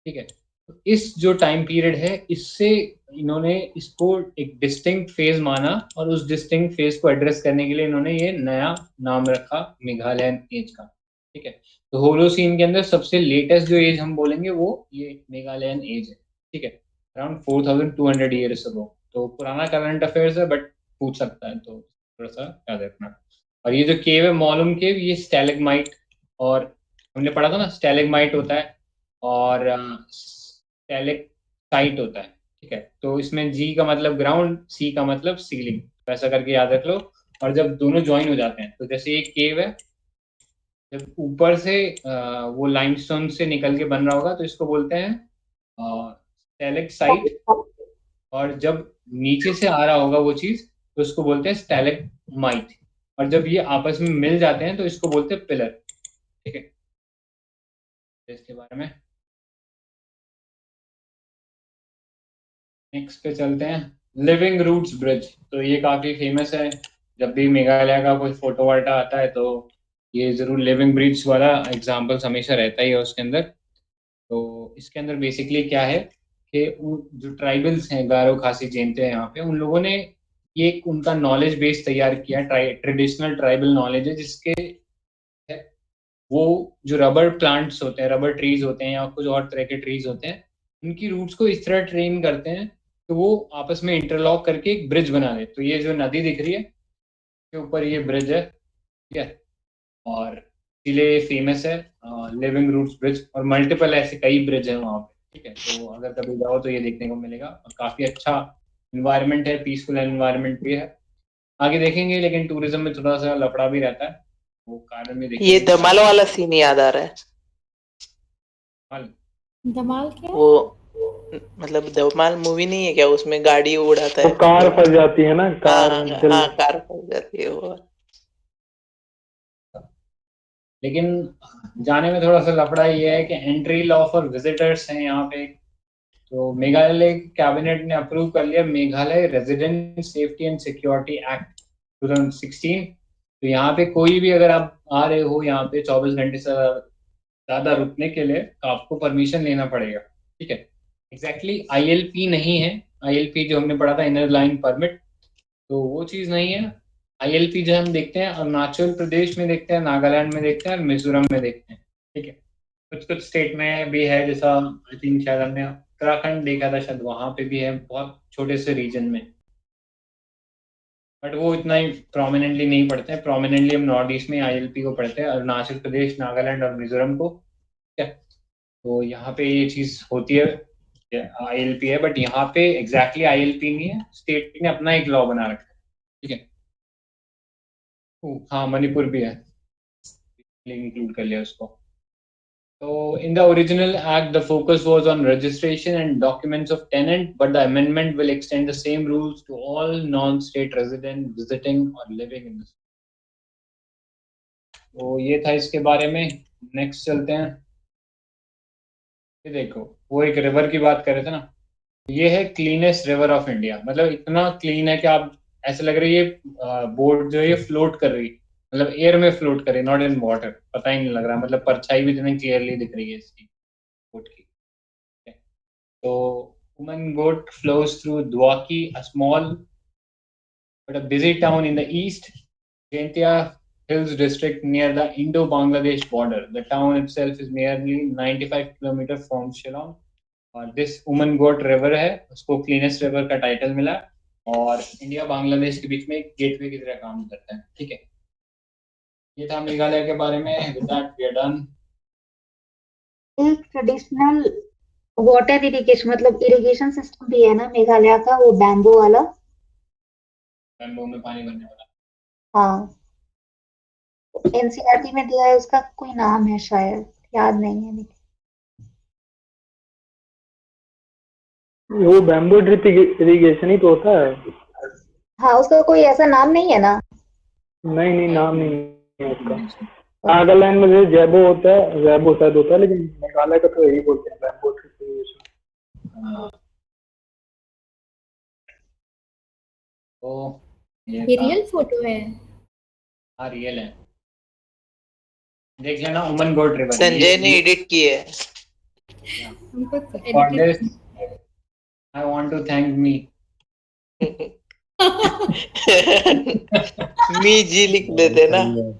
ठीक है। तो इस जो टाइम पीरियड है इससे इन्होंने इसको एक डिस्टिंक्ट फेज माना, और उस डिस्टिंक्ट फेज को एड्रेस करने के लिए इन्होंने ये नया नाम रखा मेघालयन एज का, ठीक है। तो होलोसीन के अंदर सबसे लेटेस्ट जो एज हम बोलेंगे वो ये मेघालयन एज है, ठीक है, अराउंड 4200 ईयर्स अगो। तो पुराना करंट अफेयर्स है बट पूछ सकता है, तो थोड़ा सा याद रखना। और ये जो केव है मॉलम केव, ये स्टैलेग्माइट, और हमने पढ़ा था ना स्टैलेग्माइट होता है और स्टैलेक्टाइट होता है, ठीक है। तो इसमें जी का मतलब ग्राउंड, सी का मतलब सीलिंग, वैसा करके याद रख लो। और जब दोनों ज्वाइन हो जाते हैं, तो जैसे एक केव है, जब ऊपर से वो लाइमस्टोन से निकल के बन रहा होगा तो इसको बोलते हैं स्टैलेक्साइट, और जब नीचे से आ रहा होगा वो चीज तो इसको बोलते हैं स्टैलेग्माइट, और जब ये आपस में मिल जाते हैं तो इसको बोलते हैं पिलर, ठीक है। इसके बारे में नेक्स्ट पे चलते हैं, लिविंग रूट्स ब्रिज। तो ये काफी फेमस है, जब भी मेघालय का कोई फोटो वाटा आता है तो ये जरूर लिविंग ब्रिज वाला एग्जाम्पल्स हमेशा रहता ही है उसके अंदर। तो इसके अंदर बेसिकली क्या है कि जो ट्राइबल्स हैं, गारो खासी जैंते हैं यहाँ पे, उन लोगों ने ये एक उनका नॉलेज बेस तैयार किया, ट्रेडिशनल ट्राइबल नॉलेज है, जिसके वो जो रबर प्लांट्स होते हैं, रबर ट्रीज होते हैं या कुछ और तरह के ट्रीज होते हैं, उनकी रूट्स को इस तरह ट्रेन करते हैं तो वो आपस में इंटरलॉक करके एक ब्रिज बना दे। तो ये जो नदी दिख रही है के ऊपर ये ब्रिज है, ठीक है, और इसीलिए फेमस है लिविंग रूट्स ब्रिज, और मल्टीपल ऐसे कई ब्रिज है वहाँ पे, ठीक है। तो अगर कभी जाओ तो ये देखने को मिलेगा, और काफी अच्छा इन्वायरमेंट है, पीसफुल एनवायरमेंट भी है। आगे देखेंगे, लेकिन टूरिज्म में थोड़ा सा लफड़ा भी रहता है, वो कारण भी ये देखेंगे कि धमाल वाला सीन याद आ रहा है। धमाल क्या? वो मतलब धमाल मूवी नहीं है क्या, उसमें गाड़ी उड़ाता वो है। कार फंस जाती है ना, कार हाँ जल हाँ, कार फंस जाती है वो। लेकिन जाने में थोड़ा सा लफड़ा ये है कि एंट्री लॉ फॉर विजिटर्स हैं यहाँ पे। तो मेघालय कैबिनेट ने अप्रूव कर लिया Meghalaya resident safety and security act 2016। तो यहाँ पे कोई भी अगर आप आ रहे हो यहाँ पे 24 घंटे से ज्यादा रुकने के लिए, तो आपको परमिशन लेना पड़ेगा, ठीक है। एग्जैक्टली आईएलपी नहीं है, आईएलपी जो हमने पढ़ा था इनर लाइन परमिट, तो वो चीज नहीं है। आईएलपी जो हम देखते हैं अरुणाचल प्रदेश में देखते हैं, नागालैंड में देखते हैं, और मिजोरम में देखते हैं, ठीक है। कुछ कुछ स्टेट में भी है, जैसा आई थिंक शायद हमने उत्तराखंड देखा था, शायद वहां पे भी है, बहुत छोटे से रीजन में, बट वो इतना ही प्रोमिनेंटली नहीं पढ़ते हैं। प्रोमिनेंटली हम नॉर्थ ईस्ट में आईएलपी को पढ़ते हैं, अरुणाचल प्रदेश, नागालैंड और मिजोरम को, ठीक है। तो यहाँ पे ये चीज होती है, आईएलपी है, बट यहाँ पे एग्जैक्टली आईएलपी नहीं है, स्टेट ने अपना एक लॉ बना रखा है, ठीक है। हाँ मणिपुर भी है, इंक्लूड कर लिया उसको। So in the original act, the focus was on registration and documents of tenant, but the amendment will extend the same rules to all non-state resident visiting or living in the state. तो ये था इसके बारे में। Next चलते हैं। ये देखो, वो एक रिवर की बात कर रहे थे ना, ये है क्लीनेस्ट रिवर ऑफ इंडिया, मतलब इतना क्लीन है कि आप ऐसे लग रही है बोट जो है ये फ्लोट कर रही, मतलब एयर में फ्लोट कर रही, नॉट इन वाटर, पता ही नहीं लग रहा, मतलब परछाई भी इतनी क्लियरली दिख रही है इसकी बोट की। So, Umangot flows through Dwaki, a small but a busy town in the east, Jaintia Hills district near the Indo-Bangladesh border. The town itself is nearly 95 kilometers from Shillong. और this Umngot river है, उसको cleanest river का title मिला, और India Bangladesh के बीच में एक gateway की तरह काम करता है, ठीक है। ये था मेघालय के बारे में। With that we are done. एक ट्रेडिशनल वाटर इरिगेशन मतलब इरिगेशन सिस्टम भी है ना मेघालय का, वो बैम्बू वाला। बैम्बू में पानी भरने वाला। हाँ, एनसीईआरटी में दिया है, उसका कोई नाम है शायद, याद नहीं है लेकिन। वो बैम्बू ड्रिप इरिगेशन ही तो होता है। हाँ, उसका कोई ऐसा नाम नहीं है ना। नहीं नहीं, नाम नहीं है उसका। नागालैंड में जैबो होता है, जैबो शायद होता है, लेकिन मेघालय का तो यही बोलते हैं, बैम्बू ड्रिप इरिगेशन। तो ये ये था। रियल फोटो है। हाँ रियल है, देख लेना उमन गोट रिवर। संजय ने एडिट की है। हमको तो for edit- this I want to thank me. Me जी लिख देते ना। सही है।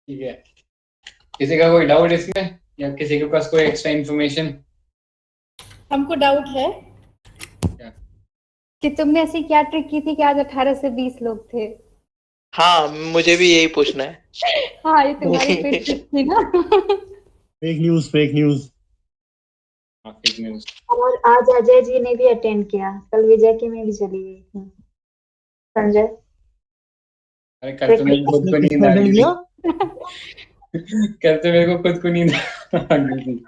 ठीक है, किसी का कोई डाउट इसमें या किसी के पास कोई एक्स्ट्रा इन्फॉर्मेशन? हमको डाउट है क्या? कि तुमने ऐसी क्या ट्रिक की थी कि आज 18 से 20 लोग थे। हाँ, मुझे भी यही पूछना है। हाँ, ये तुम्हारी कोई ट्रिक थी ना। Fake news, fake news. Fake news. और आज अजय जी ने भी अटेंड किया, कल विजय की में भी चली गई थी संजय। अरे कल तो मेरे को खुद को नींद आ किसने गई किया? थी। कल तो मेरे को खुद को नींद आ गई थी।